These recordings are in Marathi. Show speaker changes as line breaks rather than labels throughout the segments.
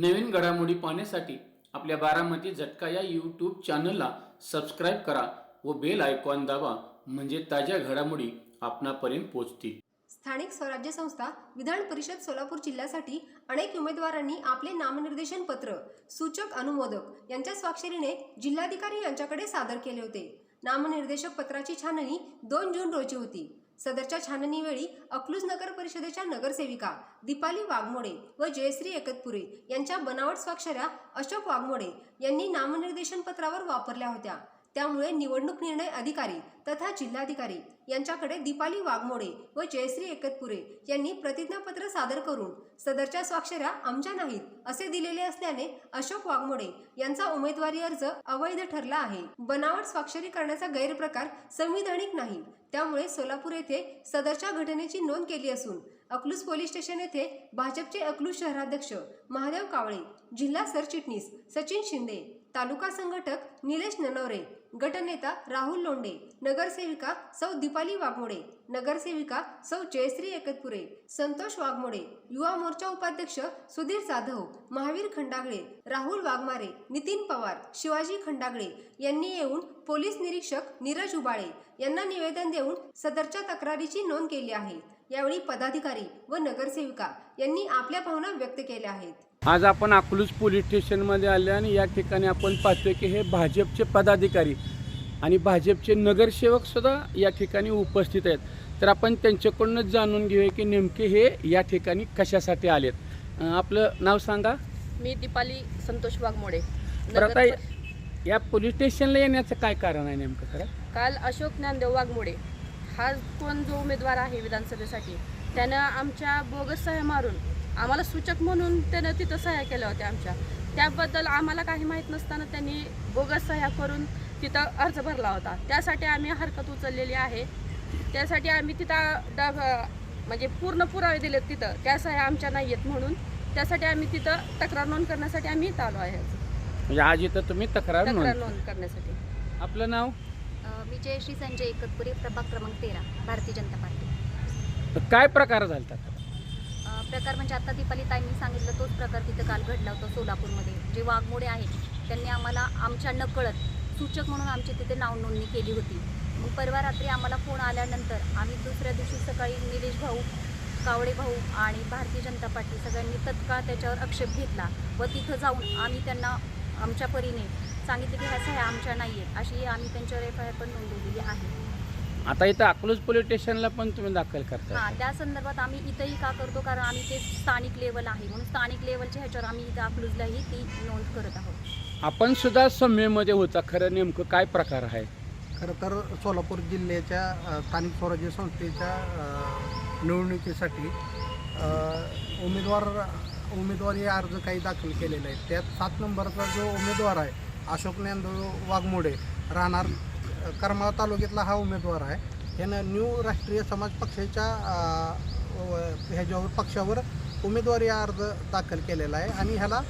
नवीन घडामोडी पाहण्यासाठी आपल्या बारामती झटका या यूट्यूब चॅनलला सबस्क्राईब करा व बेल आयकॉन दाबा, म्हणजे ताज्या घडामोडी आपणापर्यंत पोहोचतील।
स्थानिक स्वराज्य संस्था विधान परिषद सोलापूर जिल्ह्यासाठी अनेक उमेदवारांनी आपले नामनिर्देशन पत्र सूचक अनुमोदक यांच्या स्वाक्षरीने जिल्हाधिकारी यांच्याकडे सादर केले होते। नामनिर्देशक पत्राची छाननी 2 जून रोजी होती। सदरच्या छाननीवेळी अकलूज नगर परिषदेच्या नगरसेविका दीपाली वाघमोडे व जयश्री एकतपुरे यांच्या बनावट स्वाक्षऱ्या अशोक वाघमोडे यांनी नामनिर्देशन पत्रावर वापरल्या होत्या। त्यामुळे निवडणूक निर्णय अधिकारी तथा जिल्हाधिकारी यांच्याकडे दीपाली वाघमोडे व जयश्री एकतपुरे यांनी प्रतिज्ञापत्र सादर करून सदरच्या स्वाक्षऱ्या आमच्या नाहीत असे दिलेले असल्याने अशोक वाघमोडे यांचा उमेदवारी अर्ज अवैध ठरला आहे। बनावट स्वाक्षरी करण्याचा गैरप्रकार संविधानिक नाही, त्यामुळे सोलापूर येथे सदरच्या घटनेची नोंद केली असून अकलूज पोलीस स्टेशन येथे भाजपचे अकलूज शहराध्यक्ष महादेव कावळे, जिल्हा सरचिटणीस सचिन शिंदे, तालुका संघटक निलेश ननवरे, गटनेता राहुल लोंढे, नगरसेविका सौ दीपाली वाघमोडे, नगरसेविका सौ जयश्री एकतपुरे, संतोष वाघमोडे, युवा मोर्चा उपाध्यक्ष सुधीर जाधव, महावीर खंडागळे, राहुल वाघमारे, नितीन पवार, शिवाजी खंडागळे यांनी येऊन पोलीस निरीक्षक नीरज उबाळे यांना निवेदन देऊन सदरच्या तक्रारीची नोंद केली आहे। यावेळी पदाधिकारी व नगरसेविका यांनी आपल्या भावना व्यक्त केल्या आहेत।
आज आपण अकलूज पोलीस स्टेशनमध्ये आले आणि या ठिकाणी आपण पाहतोय की हे भाजपचे पदाधिकारी आणि भाजपचे नगरसेवक सुद्धा या ठिकाणी उपस्थित आहेत। तर आपण त्यांच्याकडूनच जाणून घेऊया की नेमके हे या ठिकाणी कशासाठी आलेत। आपलं नाव सांगा।
मी दीपाली संतोष वाघमोडे।
तर आता या पोलीस स्टेशनला येण्याचं काय कारण आहे नेमकं खरं?
काल अशोक ज्ञानदेव वाघमोडे हा कोण जो उमेदवार आहे विधानसभेसाठी, त्यानं आमच्या बोगस सह्या मारून आम्हाला सूचक म्हणून त्यानं तिथं सह्या केल्या होत्या आमच्या। त्याबद्दल आम्हाला काही माहीत नसताना त्यांनी बोगस सह्या करून तिथं अर्ज भरला होता। त्यासाठी आम्ही हरकत उचललेली आहे। त्यासाठी आम्ही तिथं म्हणजे पूर्ण पुरावे दिलेत तिथं, त्या सह्या आमच्या नाही आहेत म्हणून त्यासाठी आम्ही तिथं तक्रार नोंद करण्यासाठी आम्ही इथं आलो आहे।
म्हणजे आज इथं तुम्ही तक्रार
नोंद करण्यासाठी।
आपलं नाव?
मी जयश्री संजय एकतपुरे, प्रभाग क्रमांक 13, भारतीय जनता पार्टी।
काय प्रकार झाला?
प्रकार म्हणजे आता दीपाली ताईंनी सांगितलं तोच प्रकार तिथं काल घडला होता सोलापूरमध्ये। जे वाघमोडे आहेत त्यांनी आम्हाला आमच्या नकळत सूचक म्हणून आमची तिथे नाव नोंदणी केली होती। मग परवा रात्री आम्हाला फोन आल्यानंतर आम्ही दुसऱ्या दिवशी सकाळी निलेश भाऊ, कावळे भाऊ आणि भारतीय जनता पार्टी सगळ्यांनी तत्काळ त्याच्यावर आक्षेप घेतला व तिथं जाऊन आम्ही त्यांना आमच्या परीने सांगितलं की ह्या सह्या आमच्या नाही आहेत, अशी आम्ही त्यांच्यावर FIR पण नोंदवलेली आहे।
आता इथं अकलूज पोलीस स्टेशनला पण तुम्ही दाखल करता?
हां, त्या संदर्भात आम्ही इथंही का करतो, कारण आम्ही ते स्थानिक लेवल आहे म्हणून स्थानिक लेवलच्या ह्याच्यावर आम्ही इथं अकलूजलाही ती नोंद करत आहोत।
आपण सुद्धा सम्मेमध्ये होता, खरं नेमकं काय प्रकार आहे?
खरं तर सोलापूर जिल्ह्याच्या स्थानिक स्वराज्य संस्थेच्या निवडणुकीसाठी उमेदवारी अर्ज काही दाखल केलेले आहेत। त्यात 7 नंबरचा जो उमेदवार आहे अशोक ज्ञानदेव वाघमोडे, राहणार करमाळा तालुक्यातला हा उमेदवार आहे। यानं न्यू राष्ट्रीय समाज पक्षाच्या पक्षावर उमेदवारी अर्ज दाखल केलेला आहे आणि ह्याला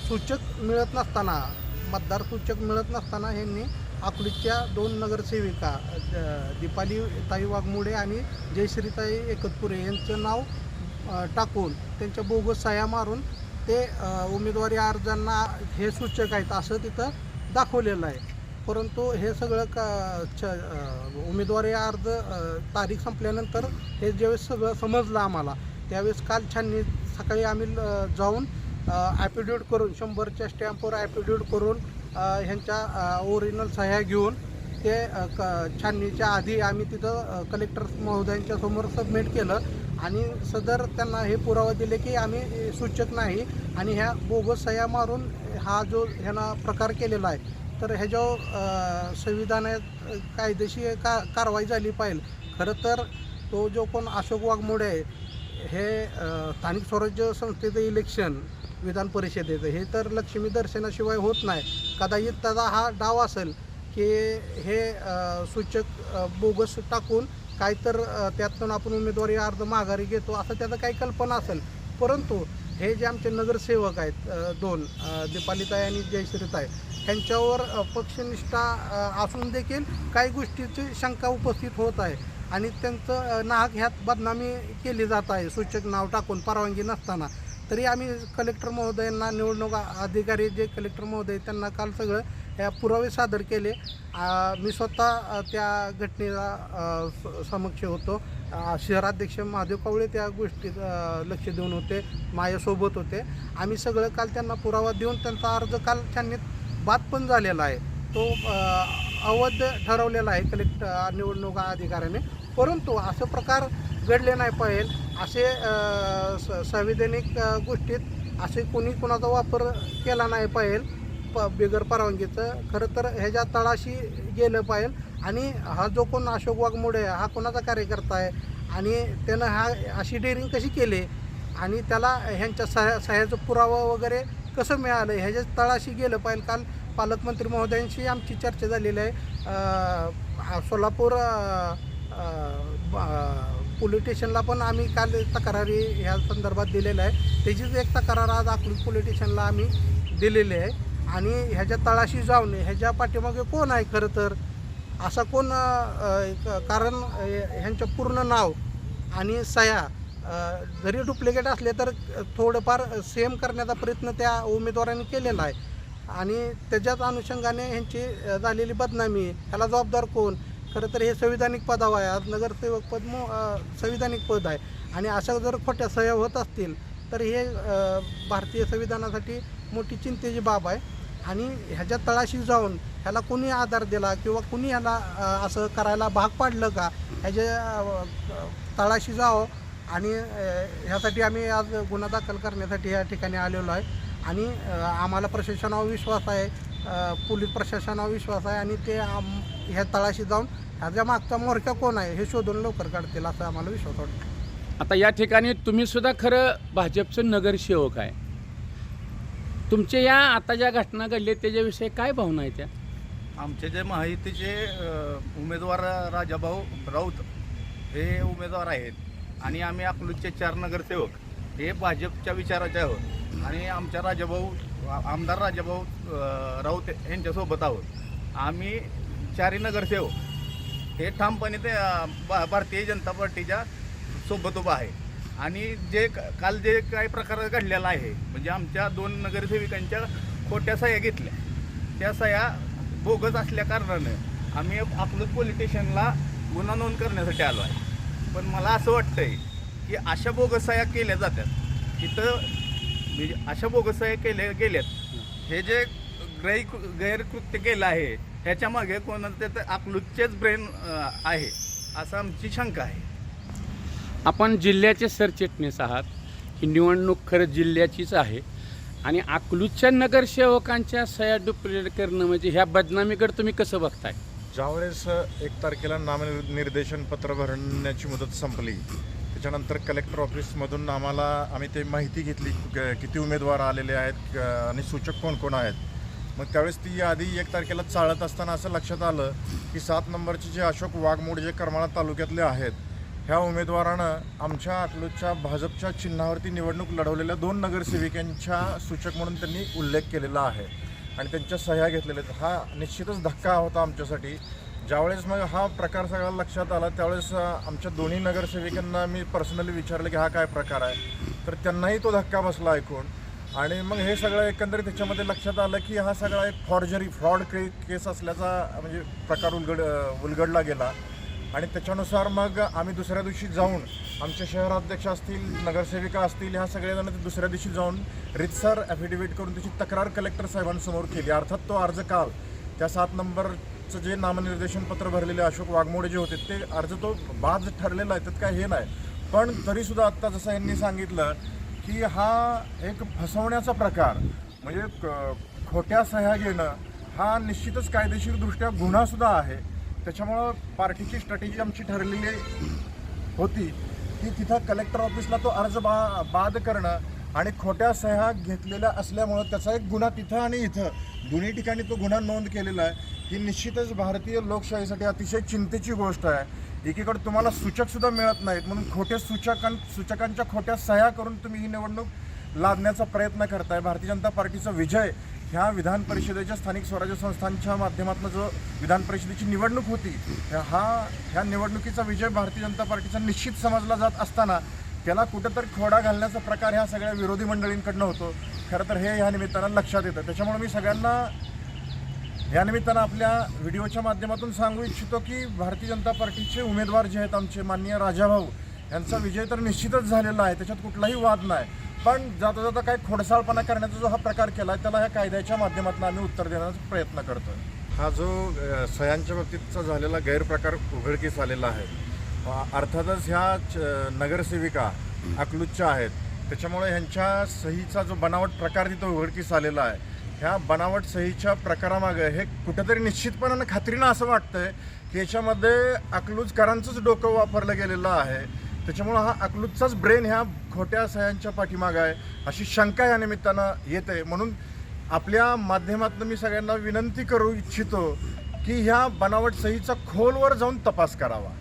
सूचक मिळत नसताना, मतदार सूचक मिळत नसताना यांनी अकलूजच्या 2 नगरसेविका दीपाली ताई वाघमोडे आणि जयश्रीताई एकतपुरे यांचं नाव टाकून त्यांच्या बोगस सह्या मारून ते उमेदवारी अर्जांना हे सूचक आहेत असं तिथं दाखवलेलं आहे। परंतु हे सगळं उमेदवारी अर्ज तारीख संपल्यानंतर हे ज्यावेळेस सगळं समजलं आम्हाला, त्यावेळेस काल छाननी सकाळी आम्ही जाऊन ॲफिडेविट करून 100च्या स्टॅम्पवर ॲफिडेविट करून ह्यांच्या ओरिजिनल सह्या घेऊन ते छाननीच्या आधी आम्ही तिथं कलेक्टर महोदयांच्या समोर सबमिट केलं आणि सदर त्यांना हे पुरावा दिले की आम्ही सूचक नाही आणि ह्या बोगस सह्या मारून हा जो ह्यांना प्रकार केलेला आहे, तर ह्याच्यावर संविधानात कायदेशीर कारवाई झाली पाहिजे। खरं तर तो जो कोण अशोक वाघमोडे आहे हे स्थानिक स्वराज्य संस्थेचं इलेक्शन विधान परिषदेचं हे तर लक्ष्मी दर्शनाशिवाय होत नाही। कदाचित त्याचा हा डाव असेल की हे सूचक बोगस टाकून काय तर त्यातून आपण उमेदवारी अर्ज माघारी घेतो असं त्याचं काही कल्पना असेल। परंतु हे जे आमचे नगरसेवक आहेत 2 दीपालीताई आणि जयश्रीताई, ह्यांच्यावर पक्षनिष्ठा असून देखील काही गोष्टीची शंका उपस्थित होत आहे आणि त्यांचं नाहक ह्यात बदनामी केली जात आहे सूचक नाव टाकून परवानगी नसताना। तरी आम्ही कलेक्टर महोदयांना, निवडणूक अधिकारी जे कलेक्टर महोदय त्यांना काल सगळं ह्या पुरावे सादर केले. मी स्वतः त्या घटनेला समक्ष होतो. शहराध्यक्ष महादेव कावळे त्या गोष्टीत लक्ष देऊन होते, माझ्यासोबत होते. आम्ही सगळं काल त्यांना पुरावा देऊन त्यांचा अर्ज काल त्यांनी बाद पण झालेला आहे. तो अवैध ठरवलेला आहे निवडणूक अधिकाऱ्याने. परंतु असं प्रकार घडले नाही पाहिजे. असे संविधानिक गोष्टीत असे कोणी कोणाचा वापर केला नाही पाहिजे बिगर परवानगीचं. खरं तर ह्याच्या तळाशी गेलं पाहिजे. आणि हा जो कोण अशोक वाघमोडे हा कोणाचा कार्यकर्ता आहे आणि त्यानं अशी डेअरिंग कशी केली आणि त्याला ह्यांच्या सह्याचं पुरावा वगैरे कसं मिळालं ह्याच्या तळाशी गेलं पाहिजे. काल पालकमंत्री महोदयांशी आमची चर्चा झालेली आहे. सोलापूर पोलीस स्टेशनला पण आम्ही काल तक्रारी ह्या संदर्भात दिलेल्या आहे. त्याचीच एक तक्रार आज अकलूज पोलीस स्टेशनला आम्ही दिलेली आहे. आणि ह्याच्या तळाशी जाऊन ह्याच्या पाठीमागे कोण आहे खरं तर असा कोण, कारण ह्यांचं पूर्ण नाव आणि सह्या जरी डुप्लिकेट असले तर थोडंफार सेम करण्याचा प्रयत्न त्या उमेदवारांनी केलेला आहे. आणि त्याच्याच अनुषंगाने ह्यांची झालेली बदनामी, ह्याला जबाबदार कोण? खरं तर हे संविधानिक पदावर आहे. आज नगरसेवक पद संविधानिक पद आहे. आणि अशा जर खोट्या सह्या होत असतील तर हे भारतीय संविधानासाठी मोठी चिंतेची बाब आहे. आणि ह्याच्या तळाशी जाऊन ह्याला कुणी आधार दिला किंवा कुणी ह्याला असं करायला भाग पाडलं का, ह्याच्या तळाशी जावं. आणि ह्यासाठी आम्ही आज गुन्हा दाखल करण्यासाठी या ठिकाणी आलेलो आहे. आणि आम्हाला प्रशासनावर विश्वास आहे, पोलीस प्रशासनावर विश्वास आहे. आणि ते ह्या तळाशी जाऊन ह्याच्या मागचा मोर्चा कोण आहे हे शोधून लवकर काढतील असा आम्हाला विश्वास वाटतो.
आता या ठिकाणी तुम्ही सुद्धा खरं भाजपचं नगरसेवक आहे. तुमच्या या आता ज्या घटना घडल्या त्याच्याविषयी काय भावना आहे त्या?
आमचे जे महायुतीचे उमेदवार राजाभाऊ राऊत हे उमेदवार आहेत आणि आम्ही अकलूजचे 4 नगरसेवक हे भाजपच्या विचाराचे आहोत. आणि आमच्या आमदार राजाभाऊ राऊत यांच्यासोबत आहोत. आम्ही 4 नगरसेवक हे ठामपणे ते भारतीय जनता पार्टीच्या सोबत उभा आहे. आणि काल जे काही प्रकार घडलेला आहे म्हणजे आमच्या 2 नगरसेविकांच्या खोट्या सह्या घेतल्या, त्या सह्या बोगस असल्या कारणानं आम्ही अकलूज पोलीस स्टेशनला गुन्हा नोंद करण्यासाठी आलो आहे. पण मला असं वाटतंय की अशा बोगस सह्या केल्या जातात तिथं, म्हणजे अशा बोगस सह्या गेल्यात हे जे गैरकृत्य केलं आहे ह्याच्यामागे कोणाचं तर अकलूजचेच ब्रेन आहे असं आमची शंका आहे.
आपण जिल्ह्याचे सरचिटणीस आहात. ही निवडणूक खरं जिल्ह्याचीच आहे. आणि अकलूजच्या नगरसेवकांच्या सह्या डुप्लिकेट करणं म्हणजे ह्या बदनामीकडे तुम्ही कसं बघताय?
ज्यावेळेस 1 तारखेला नामनिर्देशन पत्र भरण्याची मुदत संपली त्याच्यानंतर कलेक्टर ऑफिसमधून आम्ही ते माहिती घेतली किती उमेदवार आलेले आहेत आणि सूचक कोण कोण आहेत. मग त्यावेळेस ती यादी 1 तारखेला चाळत असताना असं लक्षात आलं की 7 नंबरचे जे अशोक वाघमोडे जे करमाळा तालुक्यातले आहेत ह्या उमेदवारानं आमच्या अकलूजच्या भाजपच्या चिन्हावरती निवडणूक लढवलेल्या 2 नगरसेविकांच्या सूचक म्हणून त्यांनी उल्लेख केलेला आहे आणि त्यांच्या सह्या घेतलेल्या आहेत. हा निश्चितच धक्का होता आमच्यासाठी. ज्यावेळेस मग हा प्रकार सगळा लक्षात आला त्यावेळेस आमच्या दोन्ही नगरसेविकांना मी पर्सनली विचारलं की हा काय प्रकार आहे, तर त्यांनाही तो धक्का बसला ऐकून. आणि मग हे सगळं एकंदरीत त्याच्यामध्ये लक्षात आलं की हा सगळा एक फ्रॉड केस असल्याचा म्हणजे प्रकार उलगडला गेला. आणि त्याच्यानुसार मग आम्ही दुसऱ्या दिवशी जाऊन आमचे शहराध्यक्ष असतील, नगरसेविका असतील, ह्या सगळेजण दुसऱ्या दिवशी जाऊन रितसर ॲफिडेव्हिट करून त्याची तक्रार कलेक्टर साहेबांसमोर केली. अर्थात तो अर्ज काल त्या 7 नंबरचं जे नामनिर्देशन पत्र भरलेले अशोक वाघमोडे जे होते ते अर्ज तो बाद ठरलेला आहे, त्यात काय हे नाही. पण तरीसुद्धा आत्ता जसं यांनी सांगितलं की हा एक फसवण्याचा प्रकार म्हणजे खोट्या सह्या घेणं हा निश्चितच कायदेशीरदृष्ट्या गुन्हासुद्धा आहे. त्याच्यामुळं पार्टीची स्ट्रॅटेजी आमची ठरलेली होती की तिथं कलेक्टर ऑफिसला तो अर्ज बाद करणं आणि खोट्या सह्या घेतलेल्या असल्यामुळं त्याचा एक गुन्हा तिथं आणि इथं दोन्ही ठिकाणी तो गुन्हा नोंद केलेला आहे. ही निश्चितच भारतीय लोकशाहीसाठी अतिशय चिंतेची गोष्ट आहे. एकीकडे तुम्हाला सूचकसुद्धा मिळत नाहीत म्हणून खोटे सूचकांच्या खोट्या सह्या करून तुम्ही ही निवडणूक लादण्याचा प्रयत्न करताय. भारतीय जनता पार्टीचा विजय ह्या विधान परिषदेच्या स्थानिक स्वराज्य संस्थांच्या माध्यमातून जो विधान परिषदेची निवडणूक होती ह्या निवडणुकीचा विजय भारतीय जनता पार्टीचा निश्चित समजला जात असताना त्याला कुठंतरी खोडा घालण्याचा प्रकार ह्या सगळ्या विरोधी मंडळींकडनं होतो. खरं तर हे ह्या निमित्तानं लक्षात येतं. त्याच्यामुळे मी सगळ्यांना या निमित्तानं आपल्या व्हिडिओच्या माध्यमातून सांगू इच्छितो की भारतीय जनता पार्टीचे उमेदवार जे आहेत आमचे माननीय राजाभाऊ यांचा विजय तर निश्चितच झालेला आहे, त्याच्यात कुठलाही वाद नाही. पण जाता जाता काय खोडसाळपणा करण्याचा जो हा प्रकार केला आहे त्याला ह्या कायद्याच्या माध्यमातून आम्ही उत्तर देण्याचा प्रयत्न करतो. हा जो सह्यांच्या बाबतीतचा झालेला गैरप्रकार उघडकीस आलेला आहे, अर्थातच ह्या नगरसेविका अकलूजच्या आहेत, त्याच्यामुळे ह्यांच्या सहीचा जो बनावट प्रकार तिथं उघडकीस आलेला आहे, ह्या बनावट सहीच्या प्रकारामागे हे कुठंतरी निश्चितपणानं खात्रीनं असं वाटतंय की याच्यामध्ये अकलूजकरांचंच डोकं वापरलं गेलेलं आहे. त्याच्यामुळं हा अकलूजचाच ब्रेन ह्या खोट्या सह्यांच्या पाठीमागं आहे अशी शंका या निमित्तानं येते. म्हणून आपल्या माध्यमातून मी सगळ्यांना विनंती करू इच्छितो की ह्या बनावट सहीचा खोलवर जाऊन तपास करावा.